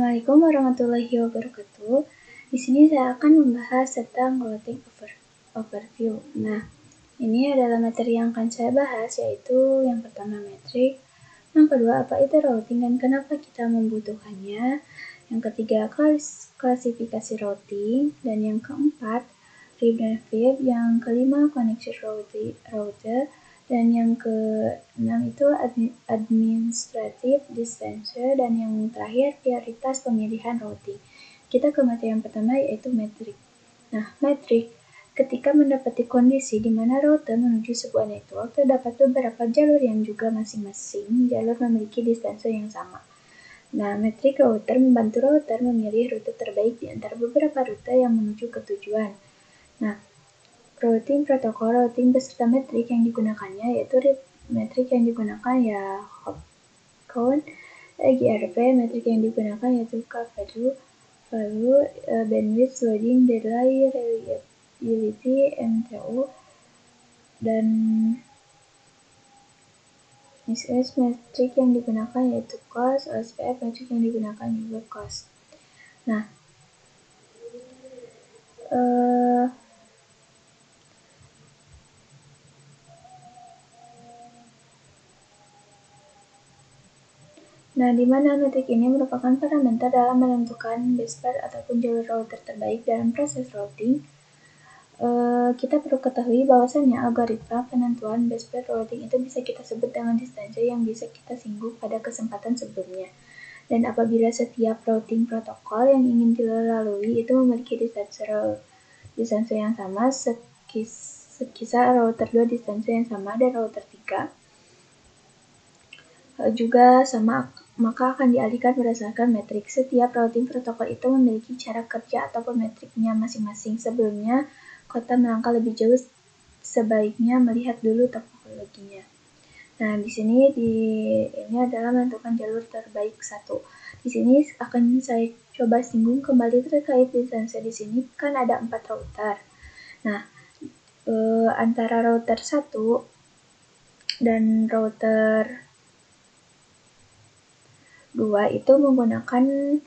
Assalamualaikum warahmatullahi wabarakatuh. Di sini saya akan membahas tentang routing overview. Nah, ini adalah materi yang akan saya bahas, yaitu yang pertama metrik, yang kedua apa itu routing dan kenapa kita membutuhkannya, yang ketiga klasifikasi routing, dan yang keempat RIP dan VIP, yang kelima connection router, dan yang keenam itu administrative dispenser, dan yang terakhir prioritas pemilihan routing. Kita ke materi yang pertama, yaitu metrik. Nah, metrik ketika mendapati kondisi di mana router menuju sebuah network, terdapat beberapa jalur yang juga masing-masing jalur memiliki dispenser yang sama. Nah, metrik router membantu router memilih rute terbaik di antara beberapa rute yang menuju ke tujuan. Nah, routing protokol routing beserta metrik yang digunakannya yaitu metrik yang digunakan ya hop count, GRP, metrik yang digunakan yaitu value, bandwidth, loading, delay, reliability, MTU, dan mismatch, metrik yang digunakan yaitu cost, OSPF, metrik yang digunakan juga cost. Nah, di mana metrik ini merupakan parameter dalam menentukan best path ataupun jalur router terbaik dalam proses routing. Kita perlu ketahui bahwasannya algoritma penentuan best path routing itu bisa kita sebut dengan dispenser yang bisa kita singgung pada kesempatan sebelumnya. Dan apabila setiap routing protokol yang ingin dilalui itu memiliki dispenser yang sama, sekisar router 2 dispenser yang sama dan router 3 juga sama, maka akan dialihkan berdasarkan metrik. Setiap routing protokol itu memiliki cara kerja ataupun metriknya masing-masing. Sebelumnya kota melangkah lebih jauh, sebaiknya melihat dulu topologinya. Nah, di sini ini adalah menentukan jalur terbaik 1. Di sini akan saya coba singgung kembali terkait dispenser. Di sini kan ada 4 router. Nah, antara router 1 dan router 2 itu menggunakan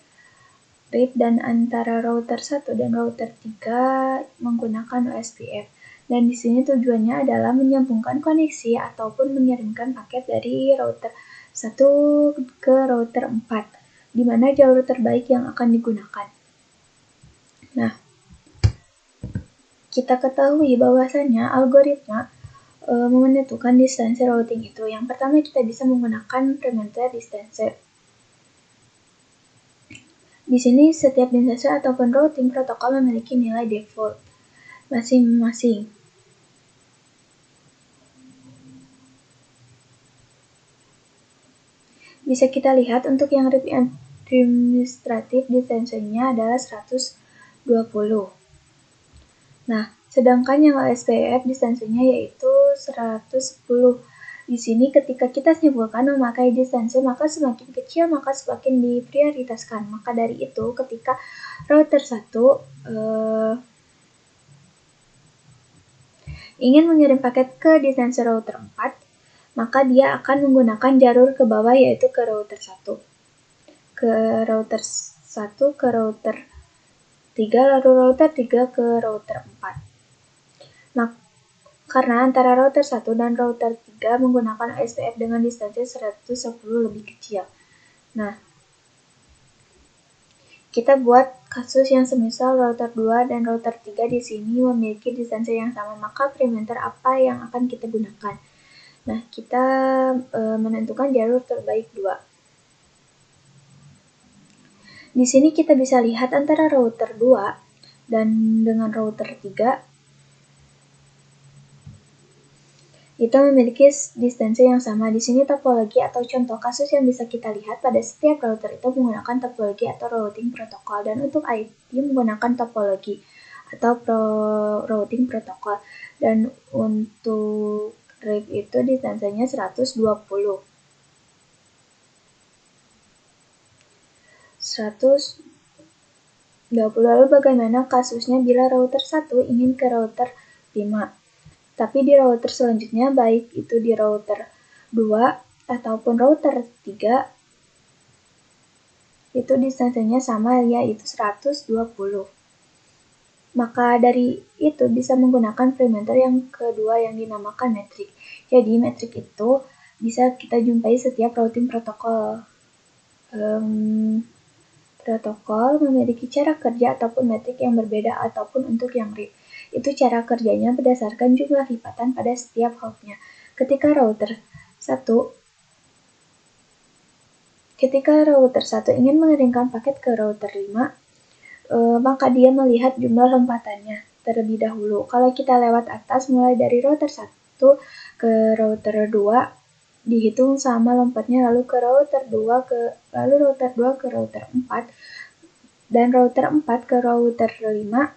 RIP, dan antara router 1 dan router 3 menggunakan OSPF. Dan di sini tujuannya adalah menyambungkan koneksi ataupun mengirimkan paket dari router 1 ke router 4, di mana jalur terbaik yang akan digunakan. Nah, kita ketahui bahwasannya algoritma menentukan dispenser routing itu. Yang pertama kita bisa menggunakan parameter dispenser. Di sini setiap dispenser ataupun routing protokol memiliki nilai default masing-masing. Bisa kita lihat untuk yang administratif dispensernya adalah 120. Nah, sedangkan yang OSPF dispensernya yaitu 110. Di sini ketika kita simpulkan memakai dispenser, maka semakin kecil maka semakin diprioritaskan. Maka dari itu ketika router 1 ingin mengirim paket ke dispenser router 4, maka dia akan menggunakan jalur ke bawah yaitu ke router 1. Ke router 1 ke router 3, lalu router 3 ke router 4. Nah, karena antara router 1 dan router 3 menggunakan OSPF dengan dispenser 110 lebih kecil. Nah, kita buat kasus yang semisal router 2 dan router 3 di sini memiliki dispenser yang sama, maka parameter apa yang akan kita gunakan? Nah, kita menentukan jalur terbaik 2. Di sini kita bisa lihat antara router 2 dan dengan router 3 itu memiliki dispenser yang sama. Di sini topologi atau contoh kasus yang bisa kita lihat pada setiap router itu menggunakan topologi atau routing protokol, dan untuk IP menggunakan topologi atau routing protokol, dan untuk RIP itu dispensernya 120. Lalu bagaimana kasusnya bila router 1 ingin ke router 5? Tapi di router selanjutnya, baik itu di router 2 ataupun router 3, itu distansinya sama, yaitu 120. Maka dari itu bisa menggunakan parameter yang kedua yang dinamakan metrik. Jadi metrik itu bisa kita jumpai setiap routing protokol. Protokol memiliki cara kerja ataupun metrik yang berbeda ataupun untuk yang read. Itu cara kerjanya berdasarkan jumlah lipatan pada setiap hopnya. Ketika router 1 ingin mengirimkan paket ke router 5, maka dia melihat jumlah lompatannya terlebih dahulu. Kalau kita lewat atas, mulai dari router 1 ke router 2, dihitung sama lompatnya, lalu ke router 2 ke router 4, dan router 4 ke router 5.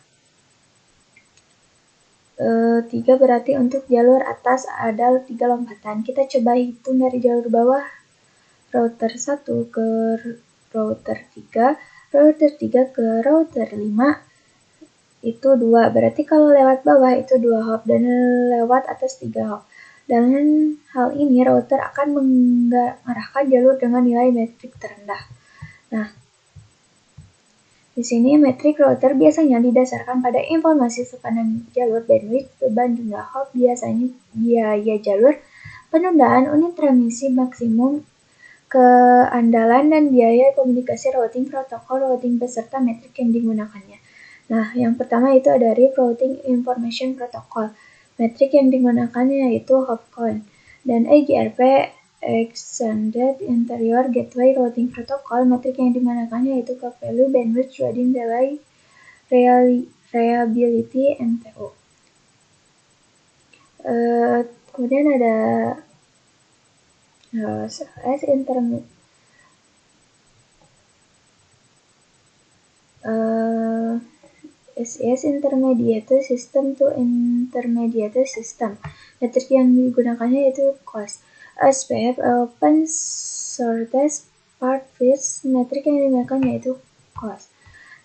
3 berarti untuk jalur atas ada 3 lompatan. Kita coba hitung dari jalur bawah, router 1 ke router 3, router 3 ke router 5, itu 2. Berarti kalau lewat bawah itu 2 hop dan lewat atas 3 hop. Dengan hal ini router akan mengarahkan jalur dengan nilai metrik terendah. Nah, di sini metrik router biasanya didasarkan pada informasi sepanjang jalur, bandwidth, beban jumlah hop, biasanya biaya jalur, penundaan, unit transmisi maksimum, keandalan, dan biaya komunikasi routing protokol routing beserta metrik yang digunakannya. Nah, yang pertama itu ada RIP, Routing Information Protocol. Metrik yang digunakannya yaitu hop count. Dan EGRP, Extended Interior Gateway Routing Protocol. Metrik yang digunakannya yaitu clock value, bandwidth, loading delay, reliability, MTO. Kemudian ada SIS Intermediate System to Intermediate System. Metrik yang digunakannya yaitu COS. SPF, Open Shortest Path First. Metrik yang digunakan yaitu COS.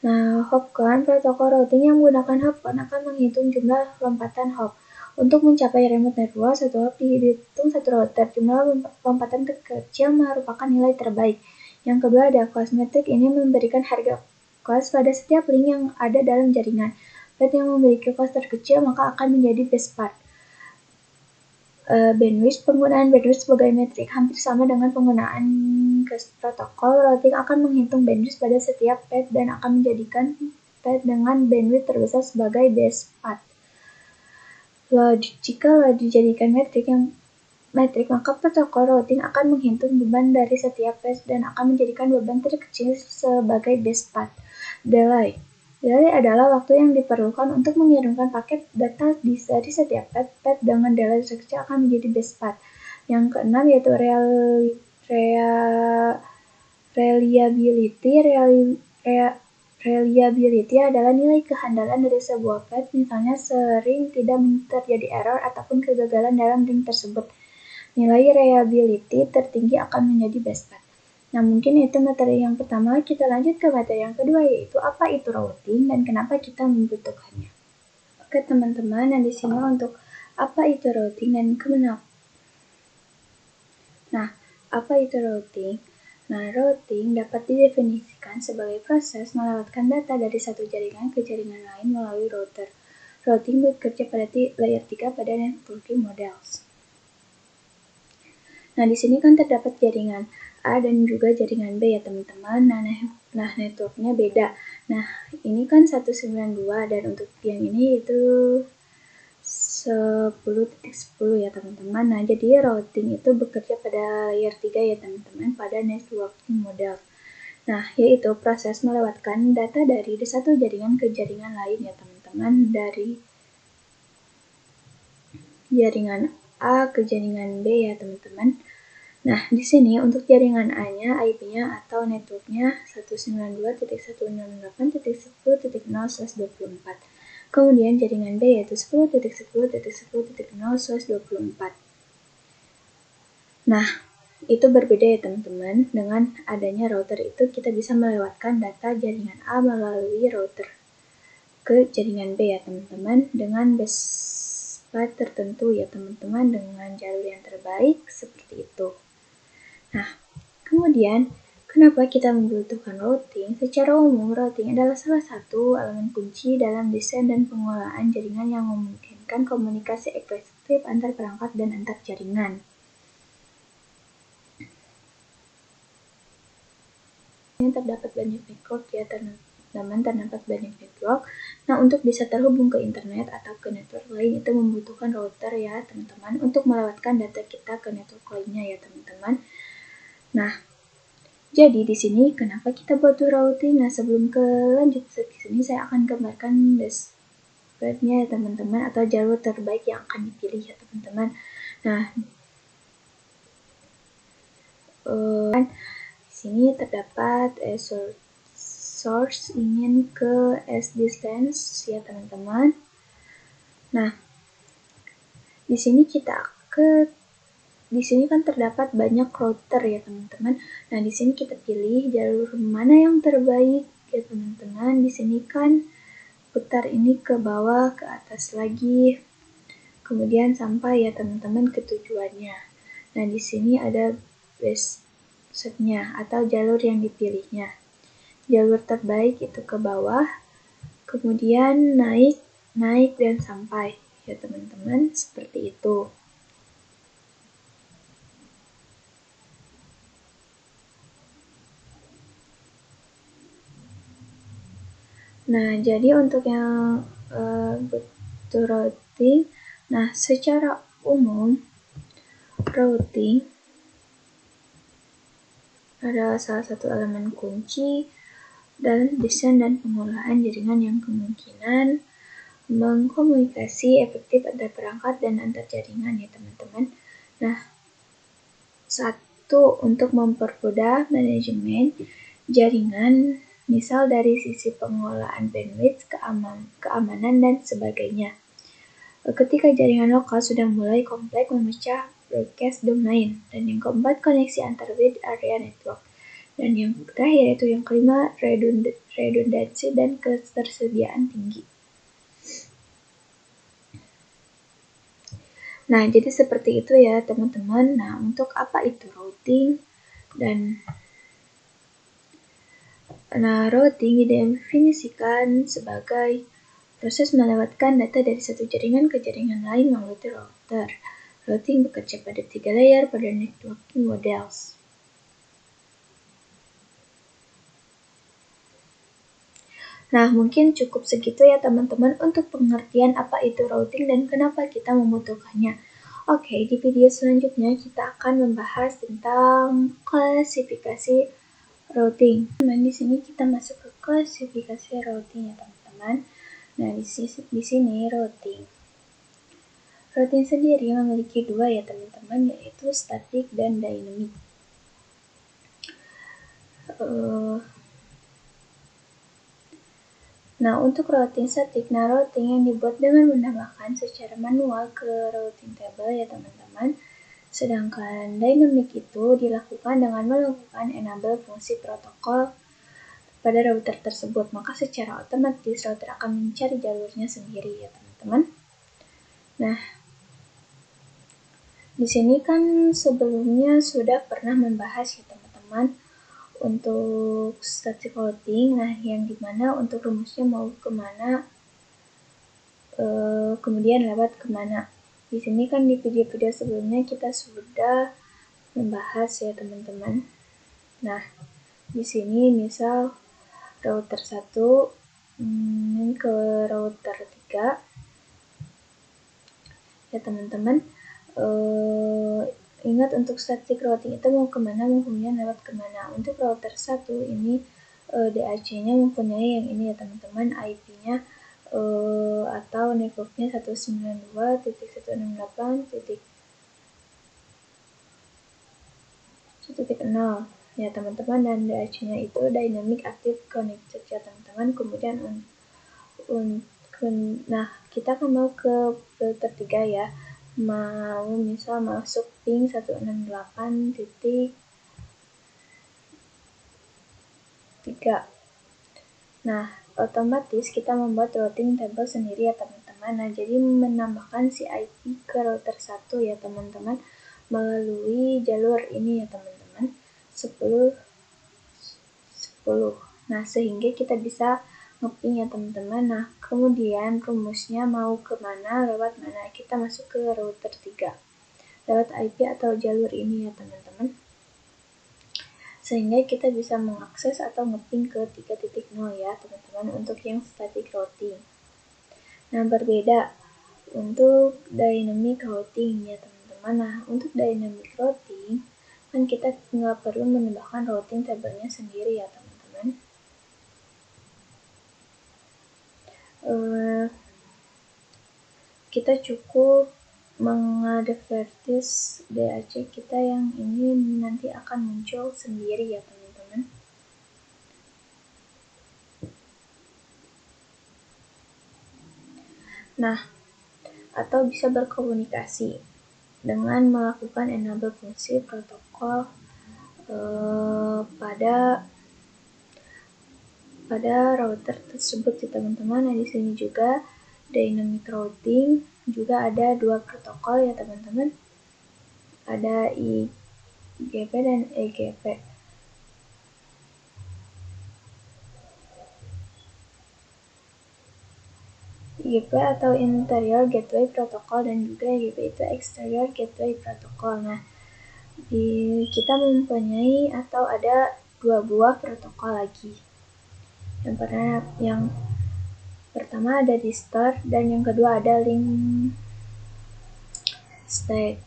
Nah, hop count, protokol routing yang menggunakan hop count akan menghitung jumlah lompatan hop. Untuk mencapai remote network, satu hop dihitung satu router. Jumlah lompatan terkecil merupakan nilai terbaik. Yang kedua ada cost. Metrik ini memberikan harga cost pada setiap link yang ada dalam jaringan. Path yang memiliki cost terkecil maka akan menjadi best path. Bandwidth, penggunaan bandwidth sebagai metrik hampir sama dengan penggunaan protokol routing akan menghitung bandwidth pada setiap path dan akan menjadikan path dengan bandwidth terbesar sebagai best path. Jika dijadikan metrik, maka protokol routing akan menghitung beban dari setiap path dan akan menjadikan beban terkecil sebagai best path. Delay adalah waktu yang diperlukan untuk mengirimkan paket data dari setiap path dengan delay terkecil akan menjadi best path. Yang keenam yaitu reliability adalah nilai kehandalan dari sebuah path, misalnya sering tidak terjadi error ataupun kegagalan dalam link tersebut. Nilai reliability tertinggi akan menjadi best path. Nah, mungkin itu materi yang pertama. Kita lanjut ke materi yang kedua, yaitu apa itu routing dan kenapa kita membutuhkannya. Oke teman-teman, nah di sini untuk apa itu routing dan kenapa. Nah, apa itu routing? Nah, routing dapat didefinisikan sebagai proses melewatkan data dari satu jaringan ke jaringan lain melalui router. Routing bekerja pada layer 3 pada networking models. Nah, di sini kan terdapat jaringan A dan juga jaringan B ya teman-teman. Nah, networknya beda. Nah, ini kan 192 dan untuk yang ini itu 10.10 ya teman-teman. Nah, jadi routing itu bekerja pada layer 3 ya teman-teman, pada networking model. Nah, yaitu proses melewatkan data dari satu jaringan ke jaringan lain ya teman-teman, dari jaringan A ke jaringan B ya teman-teman. Nah, di sini untuk jaringan A-nya, IP-nya atau networknya 192.168.10.0/24. Kemudian jaringan B yaitu 10.10.10.0/24. Nah, itu berbeda ya teman-teman. Dengan adanya router itu kita bisa melewatkan data jaringan A melalui router ke jaringan B ya teman-teman, dengan best path tertentu ya teman-teman, dengan jalur yang terbaik seperti itu. Nah, kemudian Kenapa kita membutuhkan routing? Secara umum, routing adalah salah satu elemen kunci dalam desain dan pengolahan jaringan yang memungkinkan komunikasi efektif antar perangkat dan antar jaringan. Terdapat banyak network ya teman-teman, terdapat banyak network. Nah, untuk bisa terhubung ke internet atau ke network lain itu membutuhkan router ya teman-teman, untuk melewatkan data kita ke network lainnya ya teman-teman. Nah, jadi di sini kenapa kita butuh routing? Nah, sebelum ke lanjut ke sini saya akan gambarkan description-nya ya teman-teman, atau jalur terbaik yang akan dipilih ya teman-teman. Nah, di sini terdapat source ingin ke distance ya teman-teman. Nah, di sini kan terdapat banyak router ya teman-teman. Nah, di sini kita pilih jalur mana yang terbaik ya teman-teman. Di sini kan putar ini ke bawah, ke atas lagi, kemudian sampai ya teman-teman ke tujuannya. Nah, di sini ada base-nya atau jalur yang dipilihnya. Jalur terbaik itu ke bawah, kemudian naik dan sampai ya teman-teman, seperti itu. Nah, jadi untuk yang butuh routing, nah secara umum routing adalah salah satu elemen kunci dalam desain dan pengolahan jaringan yang kemungkinan mengkomunikasi efektif antar perangkat dan antar jaringan ya teman-teman. Nah, satu, untuk mempermudah manajemen jaringan, misal dari sisi pengolahan bandwidth, keamanan, dan sebagainya. Ketika jaringan lokal sudah mulai kompleks memecah broadcast domain. Dan yang keempat, koneksi antar wide area network. Dan yang terakhir yaitu yang kelima, redundansi dan ketersediaan tinggi. Nah, jadi seperti itu ya teman-teman. Nah, untuk apa itu routing? Routing didefinisikan sebagai proses melewatkan data dari satu jaringan ke jaringan lain melalui router. Routing bekerja pada 3 layer pada networking models. Nah, mungkin cukup segitu ya teman-teman untuk pengertian apa itu routing dan kenapa kita membutuhkannya. Oke, di video selanjutnya kita akan membahas tentang klasifikasi routing. Di sini kita masuk ke klasifikasi routing ya teman-teman. Nah, di sini routing sendiri memiliki dua ya teman-teman, yaitu static dan dynamic. Nah, untuk routing static, routing yang dibuat dengan menambahkan secara manual ke routing table ya teman-teman. Sedangkan dynamic itu dilakukan dengan melakukan enable fungsi protokol pada router tersebut. Maka secara otomatis router akan mencari jalurnya sendiri ya teman-teman. Nah, di sini kan sebelumnya sudah pernah membahas ya teman-teman untuk static routing, nah yang dimana untuk rumusnya mau kemana, kemudian lewat kemana. Di sini kan di video-video sebelumnya kita sudah membahas ya teman-teman. Nah, di sini misal router 1 ke router 3 ya teman-teman. Ingat untuk static routing itu mau kemana, kemudian lewat kemana. Untuk router 1 ini DAC-nya mempunyai yang ini ya teman-teman, IP-nya atau networknya 192.168.1.0 ya teman-teman, dan DAC-nya itu Dynamic Active Connected ya teman-teman. Kemudian nah kita kan mau ke router 3 ya, mau misal masuk ping 168.3. Nah, otomatis kita membuat routing table sendiri ya teman-teman. Nah, jadi menambahkan si IP ke router 1 ya teman-teman melalui jalur ini ya teman-teman, 10 Nah, sehingga kita bisa ngeping ya teman-teman. Nah, kemudian rumusnya mau kemana, lewat mana? Kita masuk ke router 3. Lewat IP atau jalur ini ya teman-teman. Sehingga kita bisa mengakses atau ngeping ke 3.0 ya teman-teman untuk yang static routing. Nah, berbeda untuk dynamic routing ya teman-teman. Nah, untuk dynamic routing kan kita nggak perlu menambahkan routing tabelnya sendiri ya teman-teman. Kita cukup mengadvertis DAC kita yang ini nanti akan muncul sendiri ya teman-teman. Nah, atau bisa berkomunikasi dengan melakukan enable fungsi protokol pada router tersebut ya teman-teman. Nah, di sini juga dynamic routing juga ada 2 protokol ya teman-teman. Ada IGP dan EGP. IGP atau Interior Gateway Protocol dan juga EGP itu Exterior Gateway Protocol. Nah, kita mempunyai atau ada 2 buah protokol lagi. Yang pertama ada di start dan yang kedua ada link state.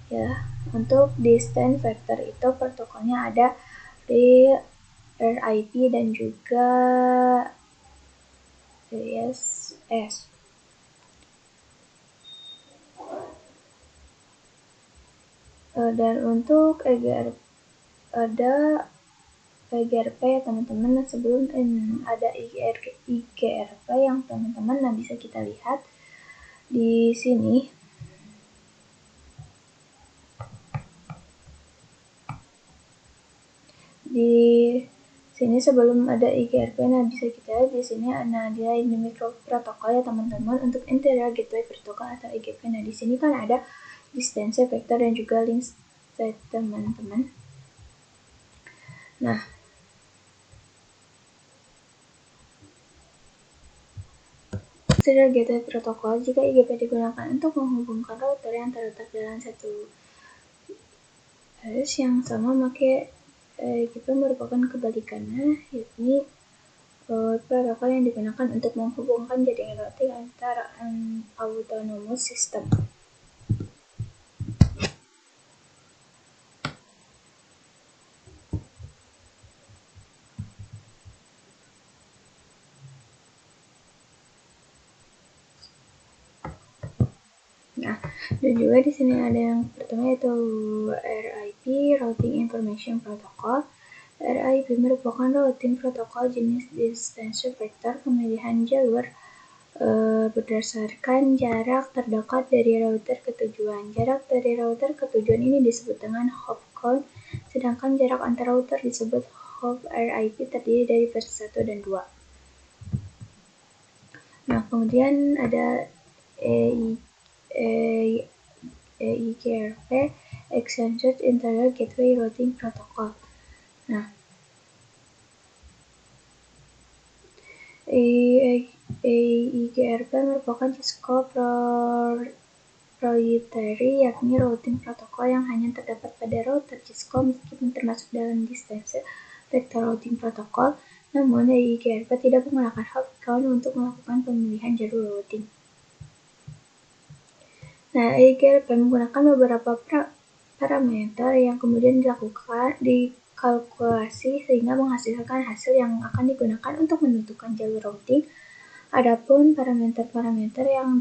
Ya, untuk distance vector itu protokolnya ada di RIP dan juga DSS. Dan untuk EGRP ada EGRP ya teman-teman. Nah, sebelum ada IGRP yang teman-teman bisa kita lihat di sini. Di sini sebelum ada IGRP, nah bisa kita lihat di sini ada dynamic protokol ya teman-teman untuk interior gateway protocol atau IGP. Nah, di sini kan ada distance vector dan juga link state teman-teman. Nah, interior gateway protocol jika IGP digunakan untuk menghubungkan router yang terletak dalam satu host yang sama, maka IGP merupakan kebalikannya, yakni protokol yang digunakan untuk menghubungkan jaringan routing antara autonomous system. Nah, dan juga di sini ada yang pertama yaitu RIP, Routing Information Protocol. RIP merupakan routing protokol jenis distance vector pemilihan jalur berdasarkan jarak terdekat dari router ke tujuan. Jarak dari router ke tujuan ini disebut dengan hop count, sedangkan jarak antar router disebut hop. RIP terdiri dari versi 1 dan 2. Nah, kemudian ada EIGRP, Extended Interior Gateway Routing Protocol. Nah, EIGRP merupakan Cisco proprietary, yakni routing protokol yang hanya terdapat pada router Cisco meskipun termasuk dalam distance vector routing protocol. Namun, EIGRP tidak menggunakan hop count untuk melakukan pemilihan jalur routing. Nah, EIGRP menggunakan beberapa parameter yang kemudian dikalkulasi sehingga menghasilkan hasil yang akan digunakan untuk menentukan jalur routing. Adapun parameter-parameter yang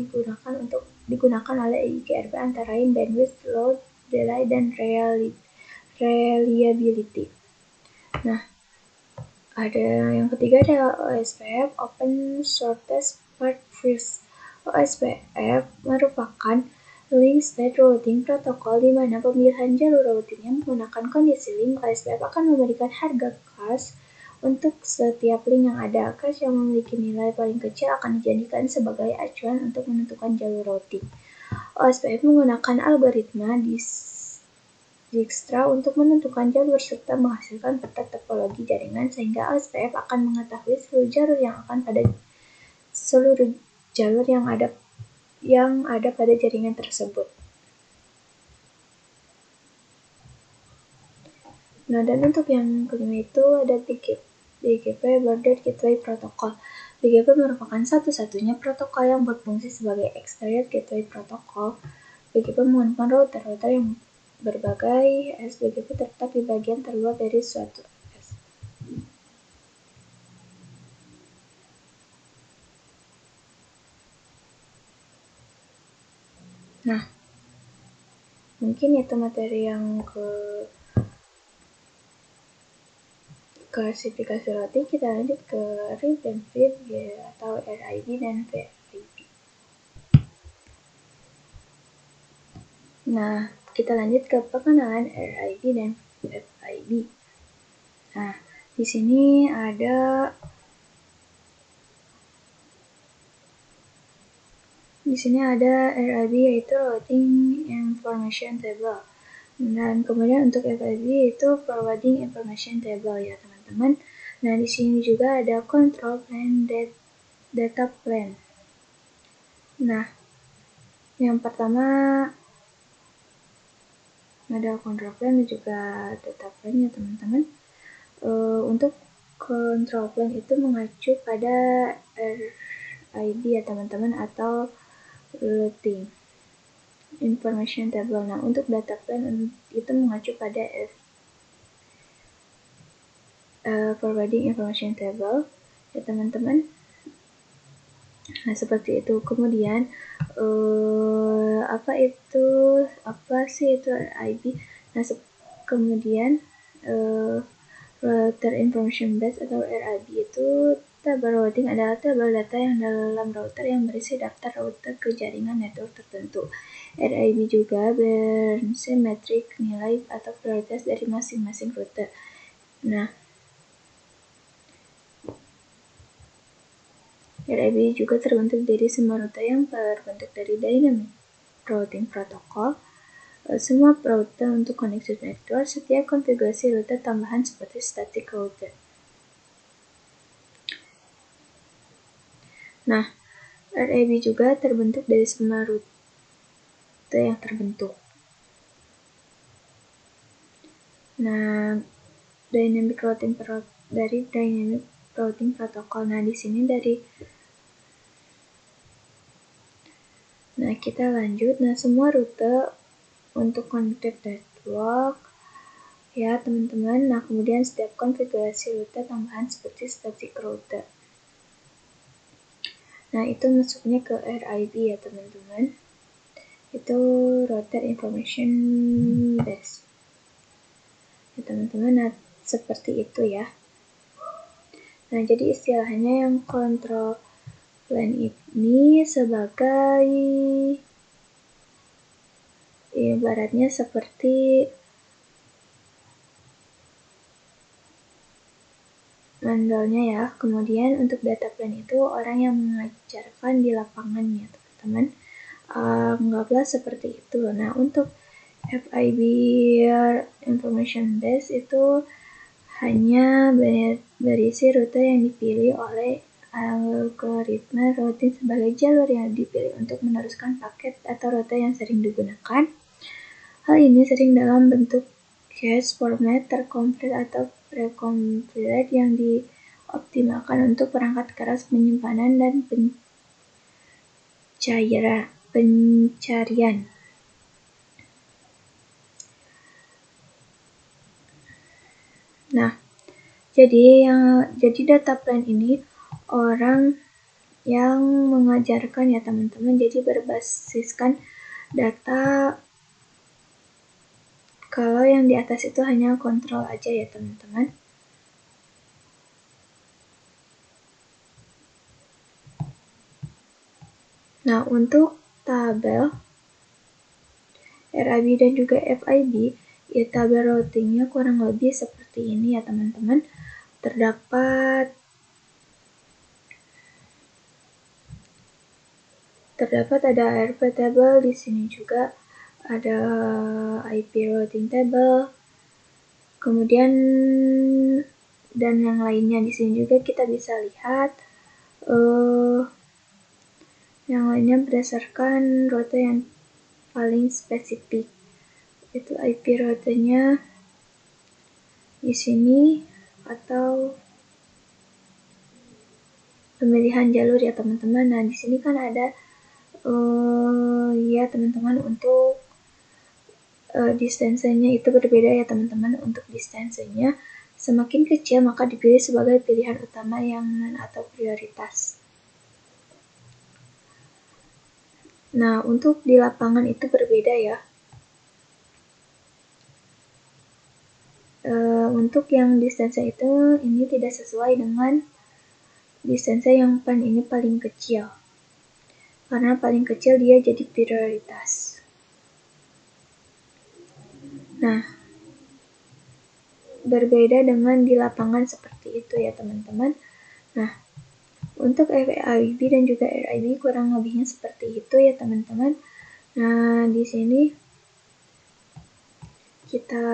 digunakan oleh EIGRP antara lain bandwidth, load, delay, dan reliability. Nah, ada yang ketiga ada OSPF, Open Shortest Path First. OSPF merupakan link state routing protocol di mana pemilihan jalur routingnya menggunakan kondisi link. OSPF akan memberikan harga cache untuk setiap link yang ada. Cache yang memiliki nilai paling kecil akan dijadikan sebagai acuan untuk menentukan jalur routing. OSPF menggunakan algoritma Dijkstra untuk menentukan jalur serta menghasilkan peta topologi jaringan sehingga OSPF akan mengetahui seluruh jalur yang ada pada jaringan tersebut. Nah, dan untuk yang kelima itu ada BGP Border Gateway Protocol. BGP merupakan satu-satunya protokol yang berfungsi sebagai Exterior Gateway Protocol. BGP menggunakan router yang berbagai SBGP terletak di bagian terluar dari suatu S. Nah, mungkin itu materi yang ke klasifikasi routing. Kita lanjut ke RIP dan VIP atau RIB dan VIP. Nah, kita lanjut ke pengenalan RIB dan FIB. Nah, di sini ada RIB yaitu Routing Information Table. Dan kemudian untuk FIB itu Forwarding Information Table ya teman-teman. Nah, di sini juga ada Control Plan, Data Plan. Nah, yang pertama ada control plan dan juga data plan ya teman-teman. Untuk control plan itu mengacu pada RIB ya teman-teman atau Routing Information Table. Nah, untuk data plan itu mengacu pada Forwarding Information Table ya teman-teman. Nah, seperti itu. Kemudian apa sih itu RIB? Nah, kemudian Router Information Base atau RIB itu tabel routing adalah tabel data yang dalam router yang berisi daftar router ke jaringan network tertentu. RIB juga berisi metrik nilai atau prioritas dari masing-masing router. Nah, RIB juga terbentuk dari semua router yang terbentuk dari Dynamic Routing Protocol. Semua router untuk connected network, setiap konfigurasi router tambahan seperti static router. Nah, RIB juga terbentuk dari semua rute yang terbentuk. Nah, Dynamic Routing Protocol. Nah, di sini Nah, kita lanjut. Nah, semua rute untuk connected network ya, teman-teman. Nah, kemudian setiap konfigurasi rute tambahan seperti static router. Nah, itu masuknya ke RIB ya teman-teman. Itu Router Information Base ya teman-teman. Nah, seperti itu ya. Nah, jadi istilahnya yang control plan ini sebagai ibaratnya seperti mandalnya ya. Kemudian untuk data plan itu orang yang mengajarkan di lapangan ya teman-teman. Anggaplah seperti itu. Nah, untuk FIB Information Base itu hanya berisi rute yang dipilih oleh algoritma routing sebagai jalur yang dipilih untuk meneruskan paket atau rute yang sering digunakan. Hal ini sering dalam bentuk cache format terkomplit atau precompiled yang dioptimalkan untuk perangkat keras penyimpanan dan pencarian. Nah, jadi data plan ini orang yang mengajarkan ya teman-teman. Jadi berbasiskan data. Kalau yang di atas itu hanya kontrol aja ya teman-teman. Nah, untuk tabel RIB dan juga FIB, ya tabel routingnya kurang lebih seperti ini ya teman-teman. Terdapat ada ARP table, di sini juga ada IP routing table, kemudian dan yang lainnya. Di sini juga kita bisa lihat yang lainnya berdasarkan rute yang paling spesifik. Itu IP rutenya di sini atau pemilihan jalur ya teman-teman. Nah, di sini kan ada ya teman-teman untuk distansenya itu berbeda ya teman-teman. Untuk distansenya semakin kecil maka dipilih sebagai pilihan utama yang non atau prioritas. Nah, untuk di lapangan itu berbeda ya. Untuk yang distansa itu ini tidak sesuai dengan distansa yang ini paling kecil. Karena paling kecil dia jadi prioritas. Nah, berbeda dengan di lapangan seperti itu ya teman-teman. Nah, untuk FIB dan juga RIB kurang lebihnya seperti itu ya teman-teman. Nah, di sini kita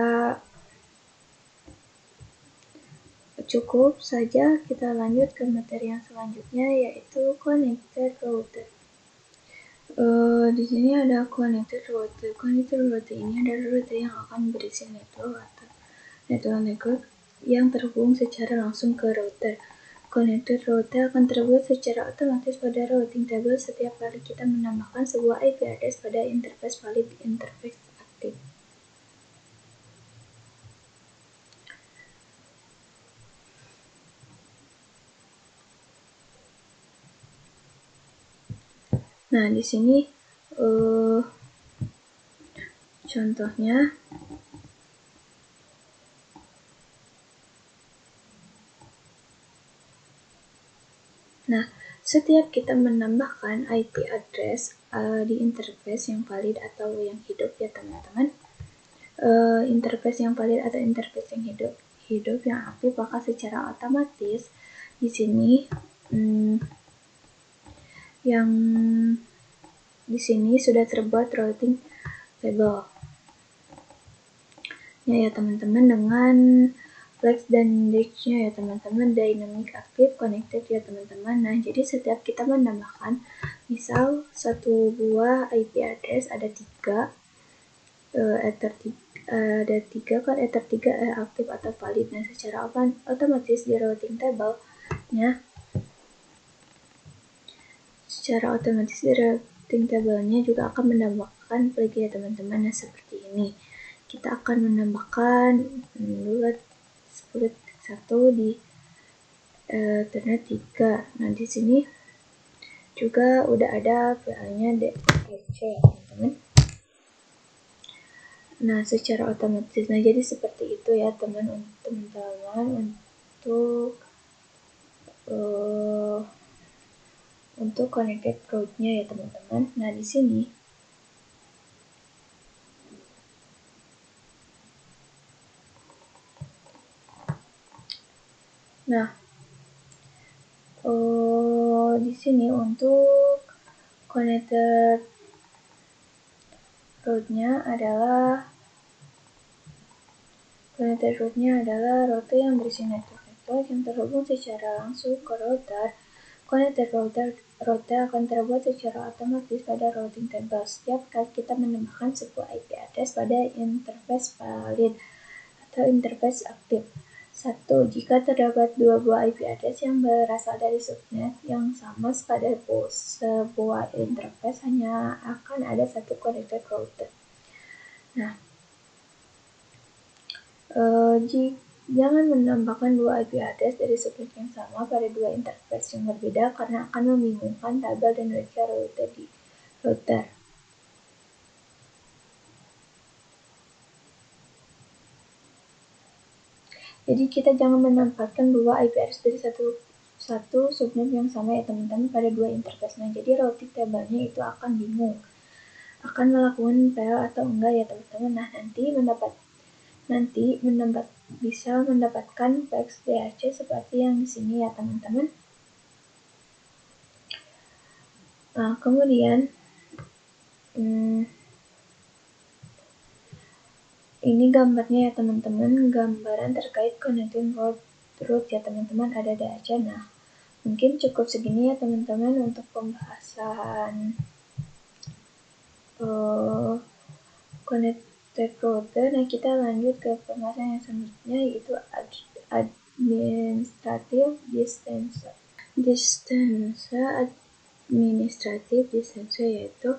cukup saja, kita lanjut ke materi yang selanjutnya yaitu connected router. Di sini ada connected router. Connected router ini adalah router yang akan berisi network atau network yang terhubung secara langsung ke router. Connected router akan terbuat secara otomatis pada routing table setiap kali kita menambahkan sebuah IP address pada interface valid interface aktif. Nah, di sini contohnya nah, setiap kita menambahkan IP address di interface yang valid atau yang hidup ya teman-teman, interface yang valid atau interface yang hidup yang aktif, maka secara otomatis di sini yang di sini sudah terbuat routing table ya teman-teman, dengan flex dan index-nya ya teman-teman, dynamic active connected ya teman-teman. Nah, jadi setiap kita menambahkan misal satu buah IP address ada 3 ether 3 ada 3 kan, ether 3 aktif atau valid. Nah, secara otomatis di routing table-nya juga akan menambahkan flag ya teman-teman. Nah, seperti ini kita akan menambahkan split 1 di ethernet 3. Nah, di sini juga udah ada VA-nya DHC ya teman-teman. Nah, secara otomatis, nah jadi seperti itu ya teman-teman untuk connected route-nya ya teman-teman. Nah, di sini di sini untuk connected route-nya adalah rute yang berisi network yang terhubung secara langsung ke router. Connected router akan terbuat secara otomatis pada routing table setiap kali kita menambahkan sebuah IP address pada interface valid atau interface aktif. 1. Jika terdapat 2 buah IP address yang berasal dari subnet yang sama pada sebuah interface, hanya akan ada satu connected router. Nah, jangan menambahkan 2 IP address dari subnet yang sama pada 2 interface yang berbeda karena akan membingungkan tabel dan logika router. Jadi kita jangan menempatkan 2 IP address dari satu subnet yang sama ya teman-teman pada 2 interface. Nah, jadi routing table-nya itu akan bingung akan melakukan fail atau enggak ya teman-teman. Nah, nanti bisa mendapatkan flex DHC seperti yang di sini ya teman-teman. Nah, kemudian Ini gambarnya ya teman-teman, gambaran terkait connecting route ya teman-teman, ada aja. Nah, mungkin cukup segini ya teman-teman untuk pembahasan connected router. Nah, kita lanjut ke pembahasan yang selanjutnya, yaitu administrative distance. Administrative distance yaitu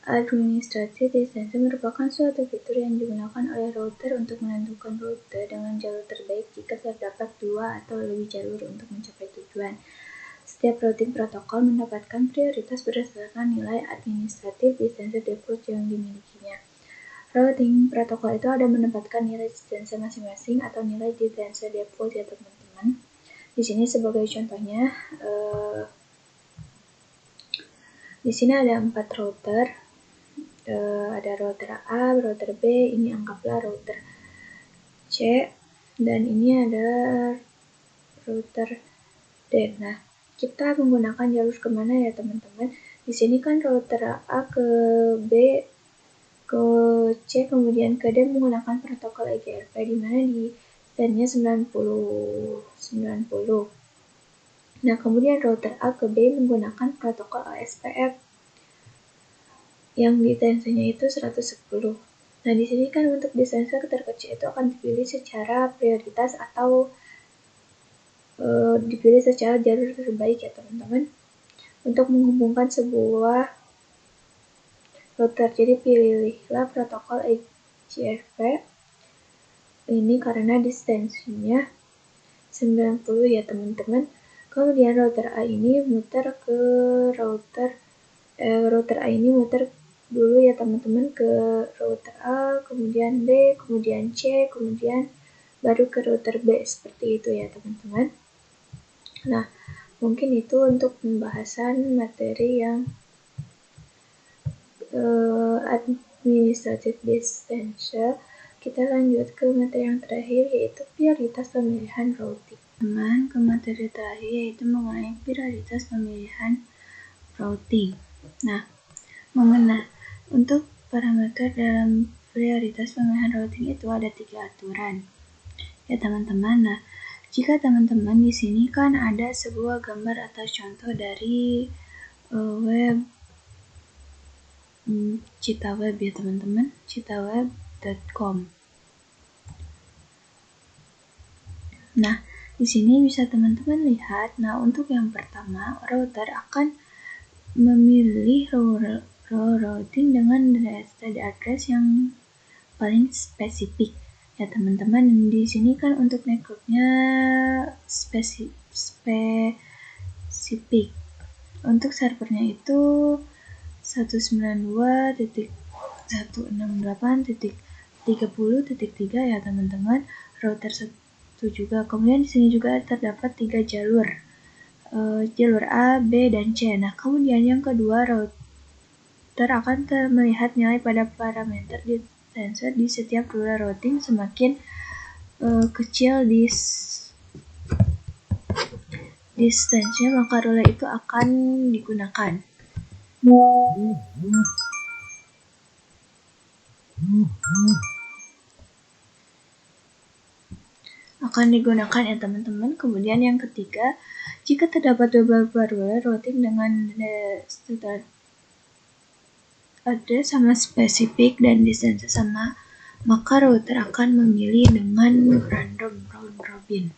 administrative distance merupakan suatu fitur yang digunakan oleh router untuk menentukan rute dengan jalur terbaik jika terdapat 2 atau lebih jalur untuk mencapai tujuan. Setiap routing protokol mendapatkan prioritas berdasarkan nilai administrative distance default yang dimilikinya. Routing protokol itu ada menempatkan nilai distance masing-masing atau nilai distance default ya teman-teman. Di sini sebagai contohnya, di sini ada 4 router. Ada router A, router B, ini anggaplah router C, dan ini ada router D. Nah, kita menggunakan jalur kemana ya teman-teman? Di sini kan router A ke B, ke C, kemudian ke D menggunakan protokol EGRP, di mana di stand-nya 90. Nah, kemudian router A ke B menggunakan protokol OSPF yang distance-nya itu 110. Nah, di sini kan untuk distance terkecil itu akan dipilih secara prioritas atau dipilih secara jalur terbaik ya teman-teman, untuk menghubungkan sebuah router. Jadi pilihlah protokol EGRP ini karena distance-nya 90 ya teman-teman. Kemudian router A ini muter ke router A ini muter dulu ya teman-teman ke router A, kemudian B, kemudian C, kemudian baru ke router B, seperti itu ya teman-teman. Nah, mungkin itu untuk pembahasan materi yang administrative distance. Kita lanjut ke materi yang terakhir, yaitu prioritas pemilihan routing. Teman, ke materi terakhir yaitu mengenai prioritas pemilihan routing. Nah, untuk parameter dalam prioritas pemilihan routing itu ada 3 aturan ya teman-teman. Nah, jika teman-teman di sini kan ada sebuah gambar atau contoh dari web Citaweb ya teman-teman, citaweb.com. Nah, di sini bisa teman-teman lihat. Nah, untuk yang pertama, router akan memilih routing dengan address yang paling spesifik ya teman-teman. Di sini kan untuk networknya spesifik. Untuk servernya itu 192.168.30.3 ya teman-teman. Router 1 juga. Kemudian di sini juga terdapat 3 jalur. Jalur A, B, dan C. Nah, kemudian yang kedua, router akan melihat nilai pada parameter distance di setiap rule routing. Semakin kecil distance-nya, maka rule itu akan digunakan. Ya teman-teman. Kemudian yang ketiga, jika terdapat beberapa rule routing dengan standard address sama spesifik dan distance sama, maka router akan memilih dengan random round robin.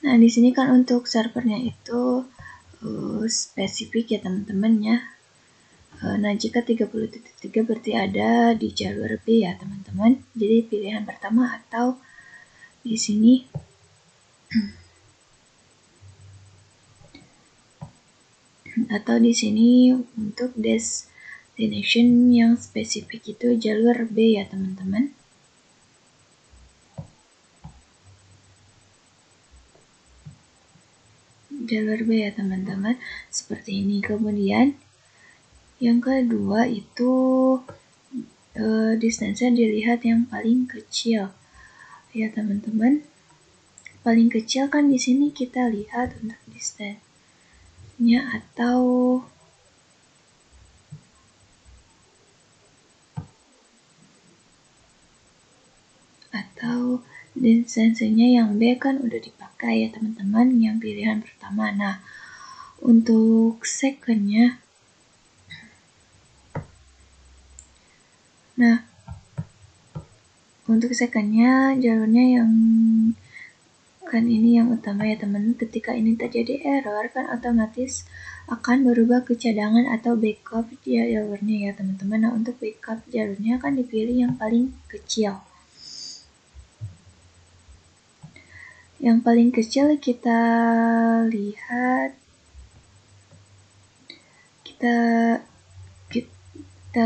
Nah, di sini kan untuk servernya itu spesifik ya teman-teman ya. Nah, jika 30.3 berarti ada di jalur B ya teman-teman. Jadi pilihan pertama, atau di sini untuk destination yang spesifik itu jalur B ya teman-teman. Jalur B ya teman-teman, seperti ini. Kemudian yang kedua itu distance dilihat yang paling kecil ya teman-teman. paling kecil kan di sini kita lihat untuk distance-nya atau distance-nya yang B kan udah dipakai ya teman-teman, yang pilihan pertama. Nah, untuk second-nya, jalurnya yang kan ini yang utama ya teman. Ketika ini terjadi error kan otomatis akan berubah ke cadangan atau backup jalurnya ya teman-teman. Nah, untuk backup jalurnya kan dipilih yang paling kecil. Yang paling kecil kita lihat, kita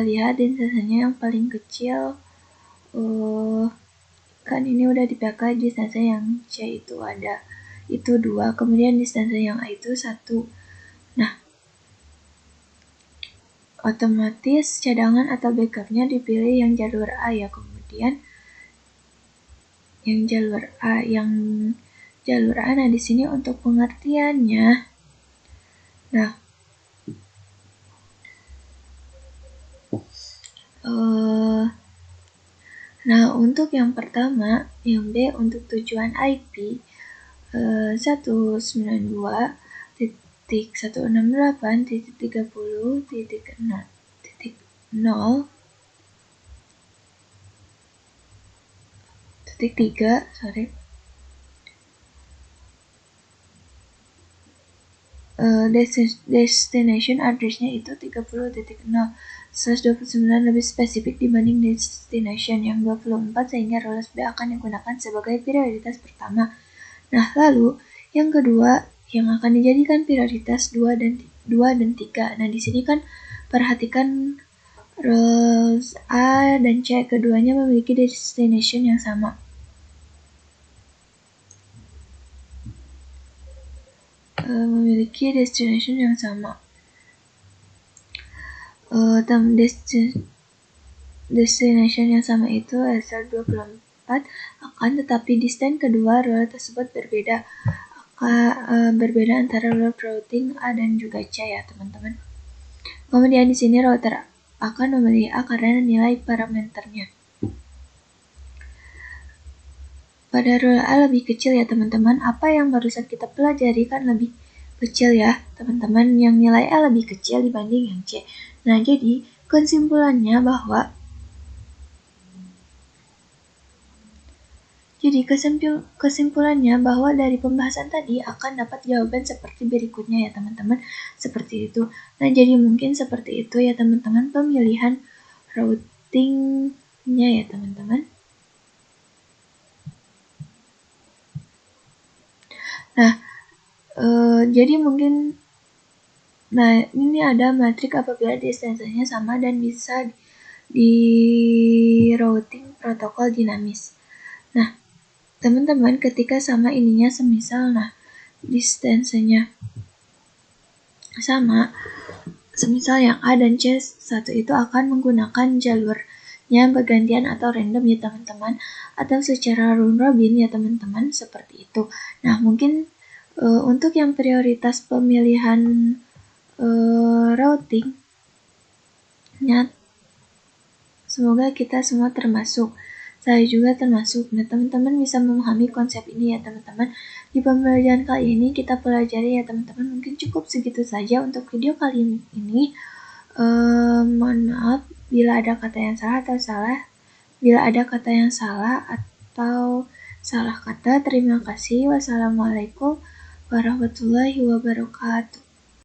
lihat distance-nya yang paling kecil, kan ini udah dipakai distance yang C itu ada, itu 2, kemudian distance yang A itu 1. Nah, otomatis cadangan atau backupnya dipilih yang jalur A ya, kemudian yang jalur A. Nah, di sini untuk pengertiannya, nah untuk yang pertama, yang B untuk tujuan IP 192.168.30.0.3 destination address-nya itu 30.0.129 lebih spesifik dibanding destination yang 24, sehingga rules B akan digunakan sebagai prioritas pertama. Nah, lalu yang kedua yang akan dijadikan prioritas 2 dan 3. Nah, di sini kan perhatikan rules A dan C, keduanya memiliki destination yang sama. Destination yang sama itu SL24 akan, tetapi distance kedua rule tersebut berbeda. Berbeda antara rule routing A dan juga C ya teman-teman. Kemudian di sini router akan memilih A karena nilai parameternya. Pada rule A lebih kecil ya teman-teman, apa yang barusan kita pelajari kan lebih kecil ya teman-teman, yang nilai A lebih kecil dibanding yang C. Nah, jadi kesimpulannya bahwa dari pembahasan tadi akan dapat jawaban seperti berikutnya ya teman-teman, seperti itu. Nah, jadi mungkin seperti itu ya teman-teman pemilihan routingnya ya teman-teman. Nah, jadi mungkin, nah ini ada matrik apabila distance-nya sama dan bisa di routing protokol dinamis. Nah, teman-teman ketika sama ininya semisal, nah distance-nya sama, semisal yang A dan C1 itu akan menggunakan jalurnya bergantian atau random ya teman-teman, atau secara round robin ya teman-teman, seperti itu. Nah, mungkin untuk yang prioritas pemilihan routingnya, semoga kita semua termasuk, saya juga termasuk. Nah, teman-teman bisa memahami konsep ini ya teman-teman. Di pembelajaran kali ini kita pelajari ya teman-teman, mungkin cukup segitu saja untuk video kali ini. Mohon maaf bila ada kata yang salah atau salah kata. Terima kasih. Wassalamualaikum warahmatullahi wabarakatuh.